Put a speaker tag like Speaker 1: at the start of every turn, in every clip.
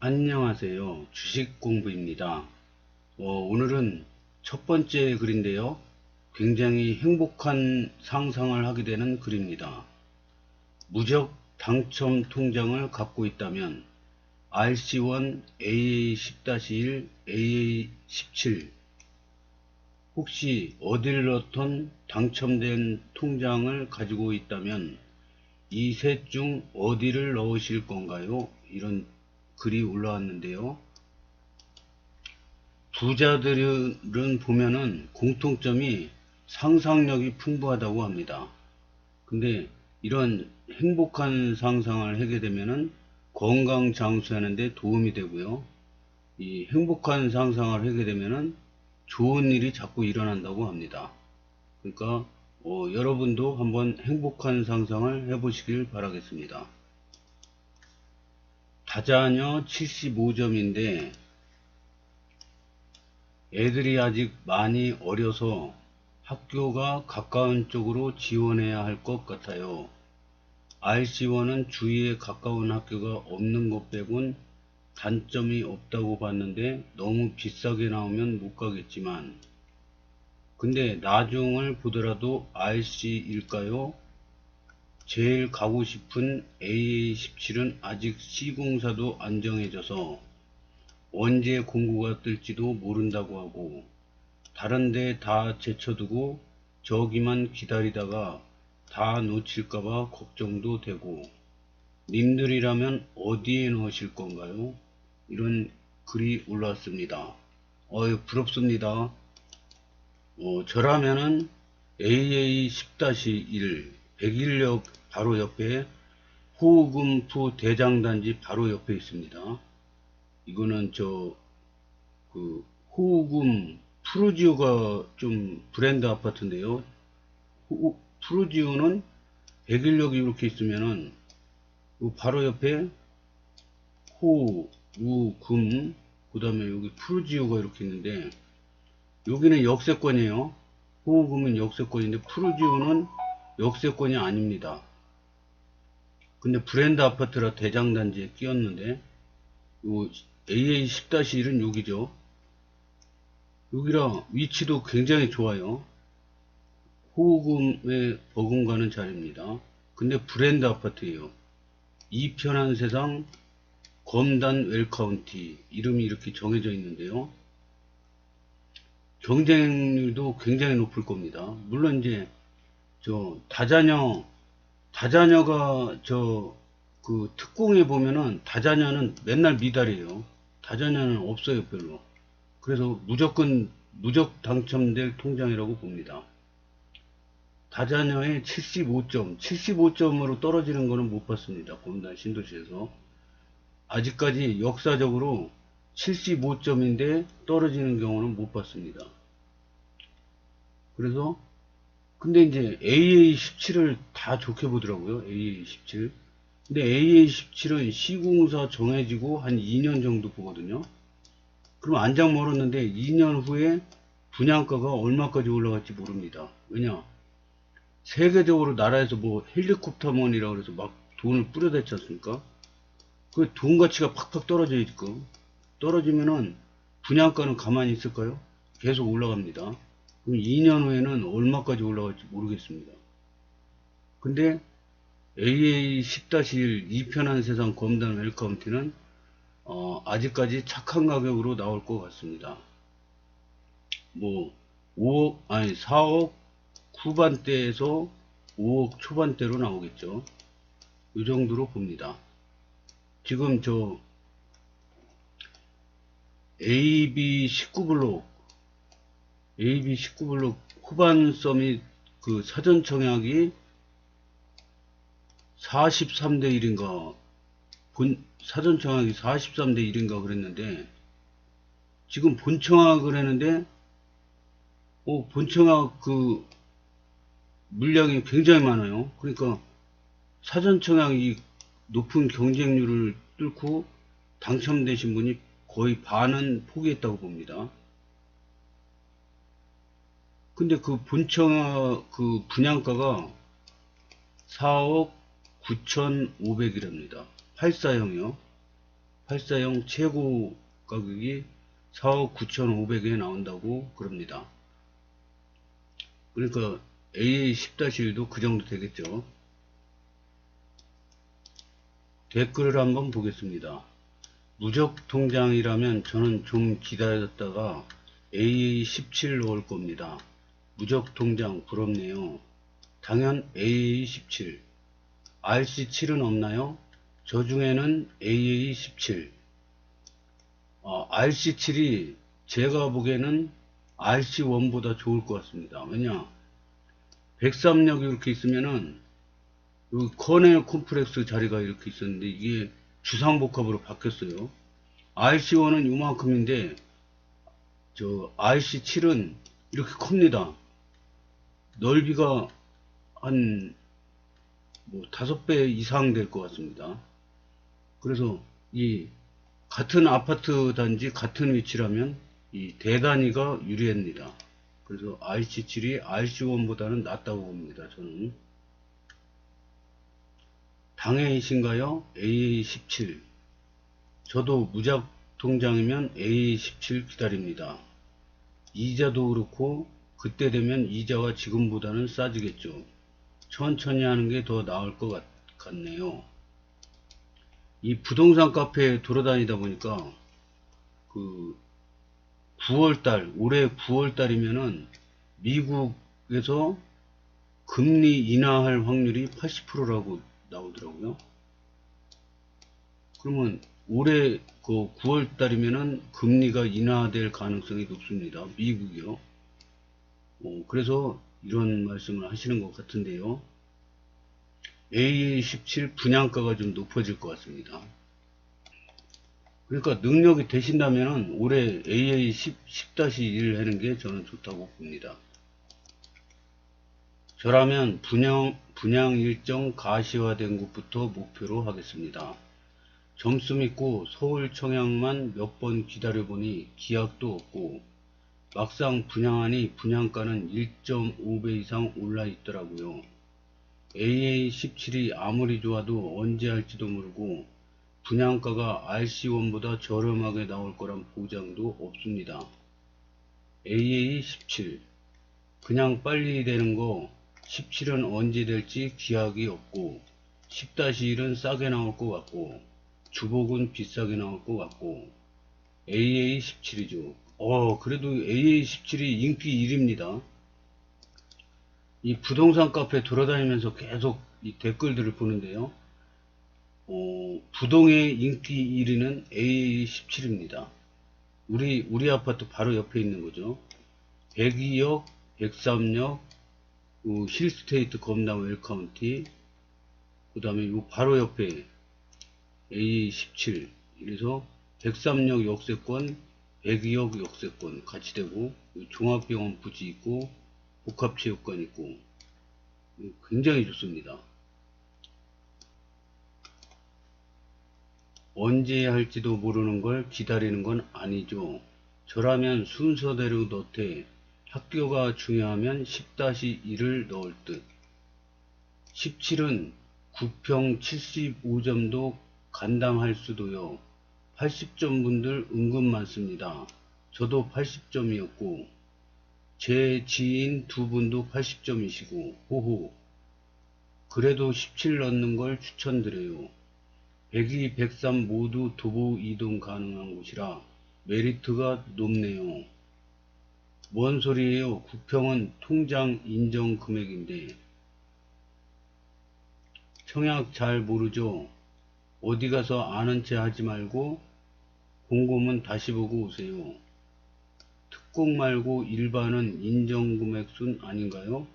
Speaker 1: 안녕하세요. 주식공부입니다. 오늘은 첫 번째 글인데요. 굉장히 행복한 상상을 하게 되는 글입니다. 무적 당첨 통장을 갖고 있다면 RC1, AA10-1, AA17 혹시 어딜러턴 당첨된 통장을 가지고 있다면 이 셋 중 어디를 넣으실 건가요? 이런 글이 올라왔는데요. 부자들은 보면은 공통점이 상상력이 풍부하다고 합니다. 근데 이런 행복한 상상을 하게 되면은 건강 장수하는 데 도움이 되고요. 이 행복한 상상을 하게 되면은 좋은 일이 자꾸 일어난다고 합니다. 그러니까 여러분도 한번 행복한 상상을 해보시길 바라겠습니다. 다자녀 75점인데 애들이 아직 많이 어려서 학교가 가까운 쪽으로 지원해야 할 것 같아요. RC1은 주위에 가까운 학교가 없는 것 빼곤 단점이 없다고 봤는데 너무 비싸게 나오면 못 가겠지만, 근데 나중을 보더라도 RC일까요? 제일 가고 싶은 AA17은 아직 시공사도 안 정해져서 언제 공고가 뜰지도 모른다고 하고, 다른데 다 제쳐두고 저기만 기다리다가 다 놓칠까봐 걱정도 되고, 님들이라면 어디에 넣으실 건가요? 이런 글이 올라왔습니다. 부럽습니다. 저라면은 AA10-1 백일역 바로 옆에 호금푸 대장단지 바로 옆에 있습니다. 이거는 호금 푸르지오가 좀 브랜드 아파트인데요. 푸르지오는 백일역이 이렇게 있으면은 바로 옆에 호, 우, 금, 그 다음에 여기 푸르지오가 이렇게 있는데, 여기는 역세권이에요. 호금은 역세권인데 푸르지오는 역세권이 아닙니다. 근데 브랜드 아파트라 대장단지에 끼었는데, 요 AA10-1은 여기죠. 여기랑 위치도 굉장히 좋아요. 호금에 버금가는 자리입니다. 근데 브랜드 아파트예요. 이 편한 세상 검단 웰카운티 이름이 이렇게 정해져 있는데요. 경쟁률도 굉장히 높을 겁니다. 물론 이제 다자녀가 그 특공에 보면은 다자녀는 맨날 미달이에요. 다자녀는 없어요, 별로. 그래서 무적 당첨될 통장이라고 봅니다. 다자녀의 75점으로 떨어지는 거는 못 봤습니다. 검단 신도시에서. 아직까지 역사적으로 75점인데 떨어지는 경우는 못 봤습니다. 그래서 근데 이제 AA17을 다 좋게 보더라고요. AA17. 근데 AA17은 시공사 정해지고 한 2년 정도 보거든요. 그럼 안장 멀었는데 2년 후에 분양가가 얼마까지 올라갈지 모릅니다. 왜냐? 세계적으로 나라에서 뭐 헬리콥터먼이라고 그래서 막 돈을 뿌려댔지 않습니까? 그 돈 가치가 팍팍 떨어져있고, 떨어지면은 분양가는 가만히 있을까요? 계속 올라갑니다. 그럼 2년 후에는 얼마까지 올라갈지 모르겠습니다. 근데 AA10-1 이편한 세상 검단 웰카운티는 아직까지 착한 가격으로 나올 것 같습니다. 뭐 4억 후반대에서 5억 초반대로 나오겠죠. 이 정도로 봅니다. 지금 AB19블록 후반 서밋 그 사전 청약이 43대 1인가 사전 청약이 43대 1인가 그랬는데, 지금 본청약을 했는데 본청약 그 물량이 굉장히 많아요. 그러니까 사전 청약이 높은 경쟁률을 뚫고 당첨되신 분이 거의 반은 포기했다고 봅니다. 근데 그 본청약 그 분양가가 4억 9,500이랍니다. 84형이요. 8사형 최고 가격이 4억 9,500에 나온다고 그럽니다. 그러니까 AA10-1도 그 정도 되겠죠. 댓글을 한번 보겠습니다. 무적 통장이라면 저는 좀 기다렸다가 AA17 넣을 겁니다. 무적 통장 부럽네요. 당연 AA17. RC7은 없나요? 저 중에는 AA17. RC7이 제가 보기에는 RC1보다 좋을 것 같습니다. 왜냐? 103력이 이렇게 있으면은 여기 커넬 콤플렉스 자리가 이렇게 있었는데 이게 주상복합으로 바뀌었어요. RC1은 요만큼인데 저 RC7은 이렇게 큽니다. 넓이가 한 뭐 5배 이상 될 것 같습니다. 그래서 이 같은 아파트 단지 같은 위치라면 이 대단위가 유리합니다. 그래서 RC7이 RC1보다는 낫다고 봅니다. 저는. 당해이신가요? AA17. 저도 무작 통장이면 AA17 기다립니다. 이자도 그렇고 그때 되면 이자가 지금보다는 싸지겠죠. 천천히 하는 게 더 나을 것 같네요. 이 부동산 카페에 돌아다니다 보니까 그 9월달, 올해 9월달이면은 미국에서 금리 인하할 확률이 80%라고 나오더라고요. 그러면 올해 그 9월달이면은 금리가 인하될 가능성이 높습니다. 미국이요. 그래서 이런 말씀을 하시는 것 같은데요. AA17 분양가가 좀 높아질 것 같습니다. 그러니까 능력이 되신다면 올해 AA10-1 하는 게 저는 좋다고 봅니다. 저라면 분양 일정 가시화된 곳부터 목표로 하겠습니다. 점수 믿고 서울 청약만 몇 번 기다려보니 기약도 없고 막상 분양하니 분양가는 1.5배 이상 올라 있더라고요. AA17이 아무리 좋아도 언제 할지도 모르고 분양가가 RC1보다 저렴하게 나올 거란 보장도 없습니다. AA17 그냥 빨리 되는 거 17은 언제 될지 기약이 없고 10-1은 싸게 나올 것 같고 주복은 비싸게 나올 것 같고 AA17이죠. 그래도 AA17이 인기 1입니다. 이 부동산 카페 돌아다니면서 계속 이 댓글들을 보는데요. 부동의 인기 1위는 AA17입니다. 우리 아파트 바로 옆에 있는 거죠. 102역, 103역, 힐스테이트 검남 웰카운티, 그 다음에 요 바로 옆에 AA17. 그래서 103역 역세권, 102역 역세권 같이 되고, 종합병원 부지 있고, 복합체육관 있고, 굉장히 좋습니다. 언제 할지도 모르는 걸 기다리는 건 아니죠. 저라면 순서대로 넣되 학교가 중요하면 10-1을 넣을 듯. 17은 9평 75점도 감당할 수도요. 80점 분들 은근 많습니다. 저도 80점이었고 제 지인 두 분도 80점이시고 호호. 그래도 17 넣는 걸 추천드려요. 102, 103 모두 도보 이동 가능한 곳이라 메리트가 높네요. 뭔 소리예요? 9평은 통장 인정 금액인데. 청약 잘 모르죠? 어디 가서 아는 체 하지 말고 곰곰은 다시 보고 오세요. 특공 말고 일반은 인정 금액순 아닌가요?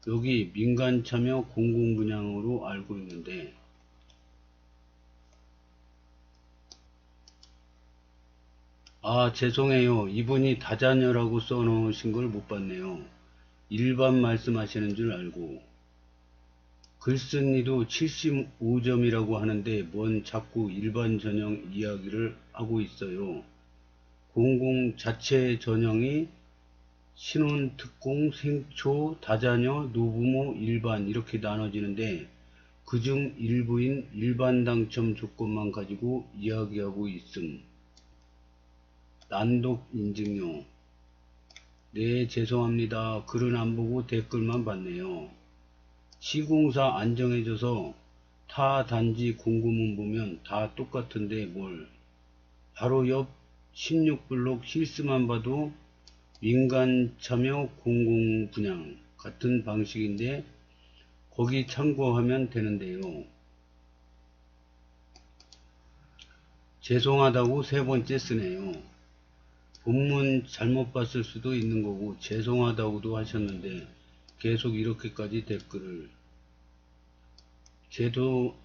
Speaker 1: 여기 민간 참여 공공분양으로 알고 있는데 죄송해요. 이분이 다자녀라고 써놓으신 걸 못 봤네요. 일반 말씀하시는 줄 알고. 글쓴이도 75점이라고 하는데 뭔 자꾸 일반 전형 이야기를 하고 있어요. 공공 자체 전형이 신혼, 특공, 생초, 다자녀, 노부모, 일반 이렇게 나눠지는데 그중 일부인 일반 당첨 조건만 가지고 이야기하고 있음. 난독 인증요. 네, 죄송합니다. 글은 안 보고 댓글만 봤네요. 시공사 안 정해져서 타 단지 공고문 보면 다 똑같은데 뭘. 바로 옆 16블록 실스만 봐도 민간 참여 공공 분양 같은 방식인데 거기 참고하면 되는데요. 죄송하다고 세 번째 쓰네요. 본문 잘못 봤을 수도 있는 거고 죄송하다고도 하셨는데 계속 이렇게까지 댓글을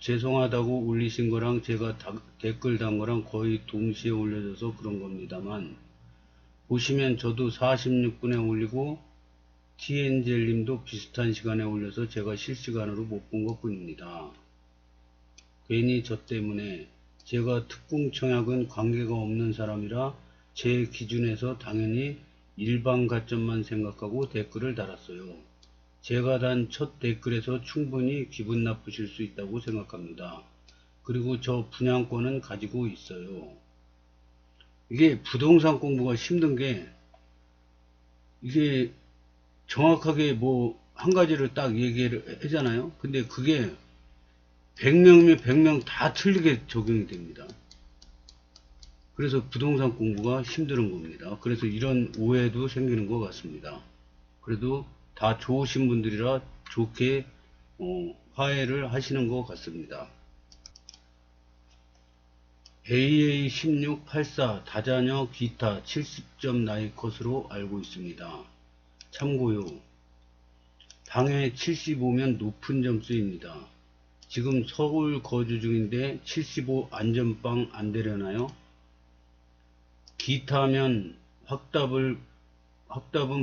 Speaker 1: 죄송하다고 올리신 거랑 제가 댓글 단 거랑 거의 동시에 올려져서 그런 겁니다만, 보시면 저도 46분에 올리고 TN젤님도 비슷한 시간에 올려서 제가 실시간으로 못 본 것 뿐입니다. 괜히 저 때문에, 제가 특공청약은 관계가 없는 사람이라 제 기준에서 당연히 일반 가점만 생각하고 댓글을 달았어요. 제가 단 첫 댓글에서 충분히 기분 나쁘실 수 있다고 생각합니다. 그리고 저 분양권은 가지고 있어요. 이게 부동산 공부가 힘든 게, 이게 정확하게 뭐 한 가지를 딱 얘기를 하잖아요. 근데 그게 100명이면 100명 다 틀리게 적용이 됩니다. 그래서 부동산 공부가 힘든 겁니다. 그래서 이런 오해도 생기는 것 같습니다. 그래도 다 좋으신 분들이라 좋게 화해를 하시는 것 같습니다. AA1684 다자녀 기타 70점 나이 컷으로 알고 있습니다. 참고요. 방해 75면 높은 점수입니다. 지금 서울 거주 중인데 75 안전빵 안 되려나요? 기타면 확답은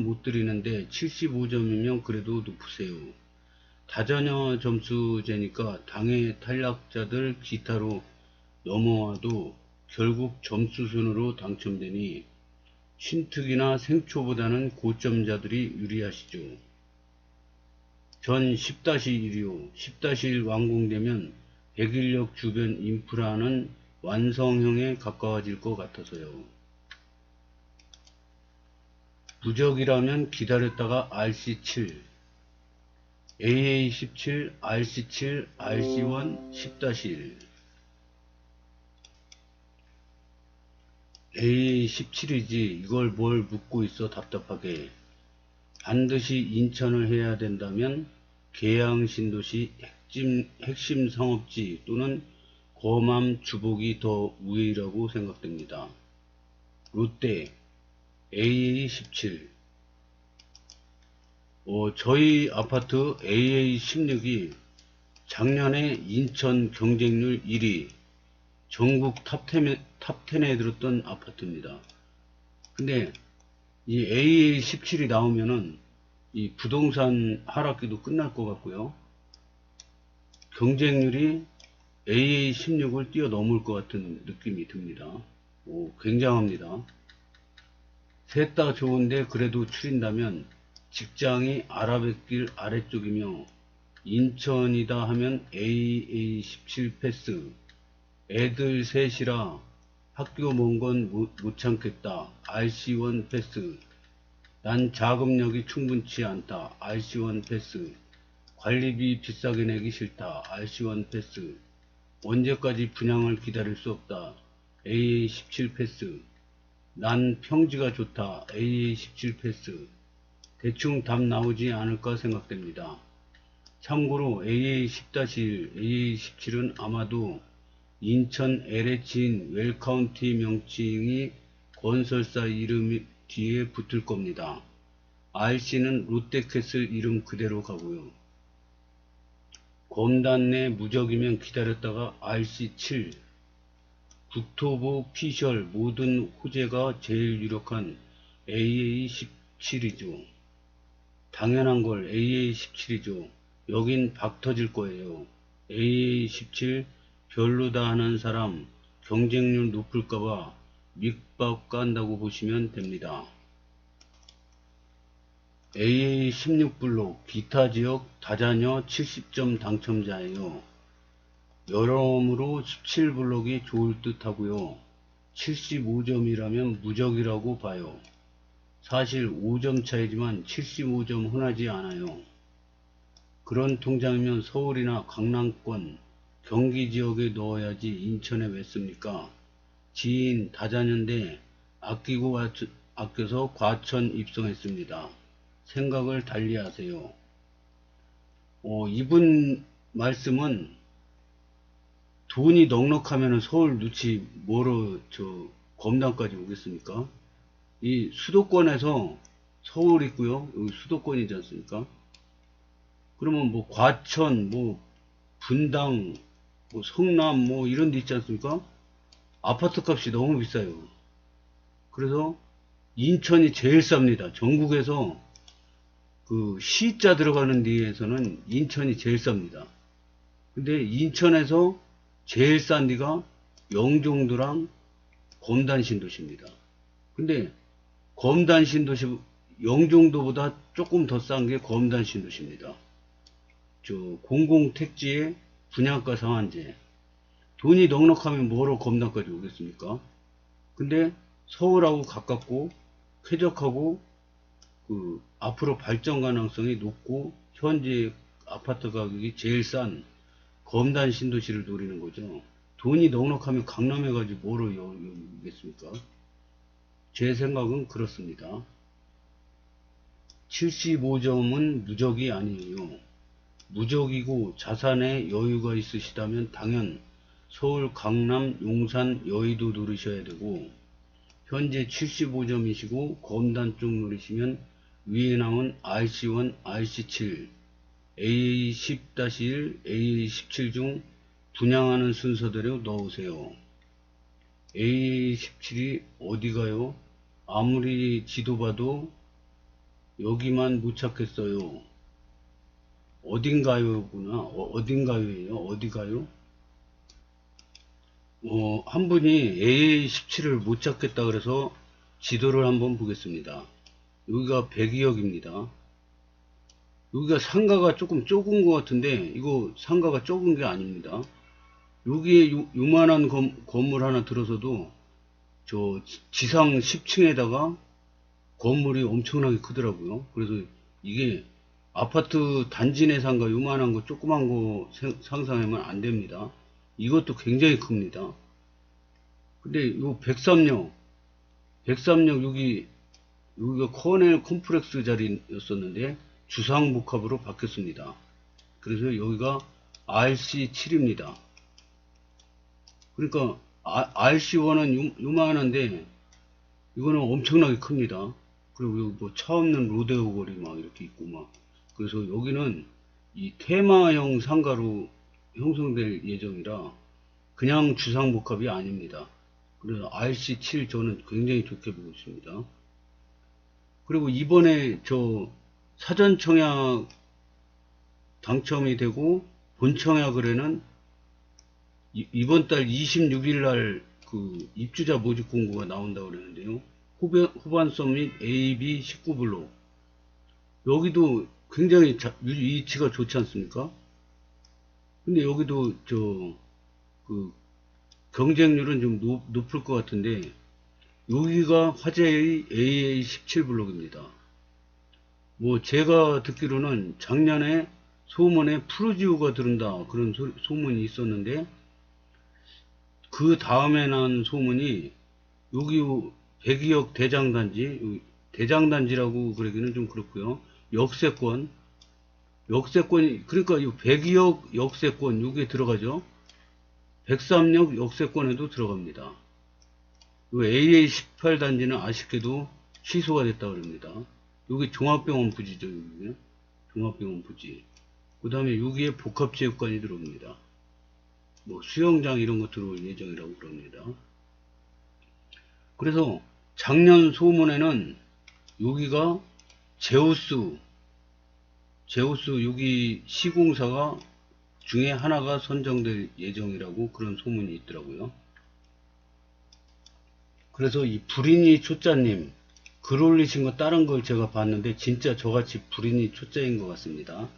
Speaker 1: 못 드리는데 75점이면 그래도 높으세요. 다자녀 점수제니까 당해 탈락자들 기타로 넘어와도 결국 점수 순으로 당첨되니 신특이나 생초보다는 고점자들이 유리하시죠. 전 10-1이요. 10-1 완공되면 백일역 주변 인프라는 완성형에 가까워질 것 같아서요. 부적이라면 기다렸다가 RC7, AA17, RC7, RC1, 10-1. AA17이지 이걸 뭘 묻고 있어 답답하게. 반드시 인천을 해야 된다면 계양 신도시 핵심 상업지 또는 거맘 주복이 더 우위라고 생각됩니다. 롯데 AA17. 저희 아파트 AA16이 작년에 인천 경쟁률 1위, 전국 탑10에 들었던 아파트입니다. 근데 이 AA17이 나오면은 이 부동산 하락기도 끝날 것 같고요. 경쟁률이 AA16을 뛰어넘을 것 같은 느낌이 듭니다. 굉장합니다. 셋 다 좋은데 그래도 추린다면 직장이 아라뱃길 아래쪽이며 인천이다 하면 AA17 패스, 애들 셋이라 학교 먼 건 못 참겠다. RC1 패스. 난 자금력이 충분치 않다. RC1 패스. 관리비 비싸게 내기 싫다. RC1 패스. 언제까지 분양을 기다릴 수 없다. AA17 패스. 난 평지가 좋다. AA17 패스. 대충 답 나오지 않을까 생각됩니다. 참고로 AA10-1, AA17은 아마도 인천 LH인 웰카운티 명칭이 건설사 이름 뒤에 붙을 겁니다. RC는 롯데캐슬 이름 그대로 가고요. 검단 내 무적이면 기다렸다가 RC7. 국토부 피셜 모든 호재가 제일 유력한 AA17이죠. 당연한 걸 AA17이죠. 여긴 박 터질 거예요. AA17 별로다 하는 사람 경쟁률 높을까봐 밑밥 깐다고 보시면 됩니다. AA16블록 기타 지역 다자녀 70점 당첨자예요. 여러모로 17블록이 좋을 듯 하고요. 75점이라면 무적이라고 봐요. 사실 5점 차이지만 75점 흔하지 않아요. 그런 통장이면 서울이나 강남권, 경기 지역에 넣어야지 인천에 왜 씁니까? 지인 다자녀인데 아껴서 과천 입성했습니다. 생각을 달리 하세요. 이분 말씀은 돈이 넉넉하면 서울 누치 뭐로 검단까지 오겠습니까? 이 수도권에서 서울 있고요. 여기 수도권이지 않습니까? 그러면 뭐 과천, 뭐 분당, 뭐 성남 뭐 이런 데 있지 않습니까? 아파트 값이 너무 비싸요. 그래서 인천이 제일 쌉니다. 전국에서 그 시자 들어가는 데에서는 인천이 제일 쌉니다. 근데 인천에서 제일 싼 데가 영종도랑 검단신도시입니다. 근데 검단신도시 영종도보다 조금 더 싼 게 검단신도시입니다. 공공택지의 분양가 상한제. 돈이 넉넉하면 뭐로 검단까지 오겠습니까? 근데 서울하고 가깝고 쾌적하고 앞으로 발전 가능성이 높고 현재 아파트 가격이 제일 싼 검단 신도시를 노리는 거죠. 돈이 넉넉하면 강남에 가지고 뭐로 오겠습니까? 제 생각은 그렇습니다. 75점은 무적이 아니에요. 무적이고 자산에 여유가 있으시다면 당연 서울, 강남, 용산, 여의도 누르셔야 되고 현재 75점이시고 검단 쪽 누르시면 위에 나온 RC1, RC7, AA10-1, AA17 중 분양하는 순서대로 넣으세요. AA17이 어디가요? 아무리 지도 봐도 여기만 못 찾겠어요. 어딘가요구나. 어딘가요예요. 어디가요? 한 분이 AA17을 못 찾겠다 그래서 지도를 한번 보겠습니다. 여기가 102역입니다. 여기가 상가가 조금 좁은 것 같은데 이거 상가가 좁은 게 아닙니다. 여기에 요만한 건물 하나 들어서도 저 지상 10층에다가 건물이 엄청나게 크더라고요. 그래서 이게 아파트 단지 내 상가 요만한 거 조그만 거 상상하면 안 됩니다. 이것도 굉장히 큽니다. 근데 요 103역 여기가 커넬 콤플렉스 자리였었는데 주상복합으로 바뀌었습니다. 그래서 여기가 RC7입니다. 그러니까 RC1은 요만한데 이거는 엄청나게 큽니다. 그리고 여기 뭐 차 없는 로데오 거리 막 이렇게 있고 막 그래서 여기는 이 테마형 상가로 형성될 예정이라 그냥 주상복합이 아닙니다. 그래서 RC7 저는 굉장히 좋게 보고 있습니다. 그리고 이번에 저 사전청약 당첨이 되고 본청약을에는 이번 달 26일 날 그 입주자 모집 공고가 나온다고 그러는데요. 후반선 및 AB 19블록 여기도 굉장히 위치가 좋지 않습니까? 근데 여기도 그 경쟁률은 좀 높을 것 같은데 여기가 화제의 AA 17블록입니다. 뭐 제가 듣기로는 작년에 소문에 푸르지오가 들은다 그런 소문이 있었는데 그 다음에 난 소문이 여기 102역 대장단지라고 그러기는 좀 그렇고요. 역세권이 그러니까 이 102역 역세권 여기에 들어가죠. 103역 역세권에도 들어갑니다. 요 AA18 단지는 아쉽게도 취소가 됐다고 합니다. 여기 종합병원 부지죠. 여기 종합병원 부지. 그 다음에 여기에 복합체육관이 들어옵니다. 뭐 수영장 이런 거 들어올 예정이라고 그럽니다. 그래서 작년 소문에는 여기가 제우스 여기 시공사가 중에 하나가 선정될 예정이라고 그런 소문이 있더라고요. 그래서 이 불인이 초짜님 글 올리신 거 다른 걸 제가 봤는데 진짜 저같이 불인이 초짜인 것 같습니다.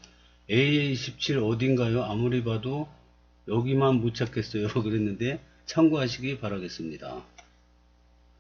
Speaker 1: AA17 어딘가요? 아무리 봐도 여기만 못 찾겠어요. 그랬는데 참고하시기 바라겠습니다.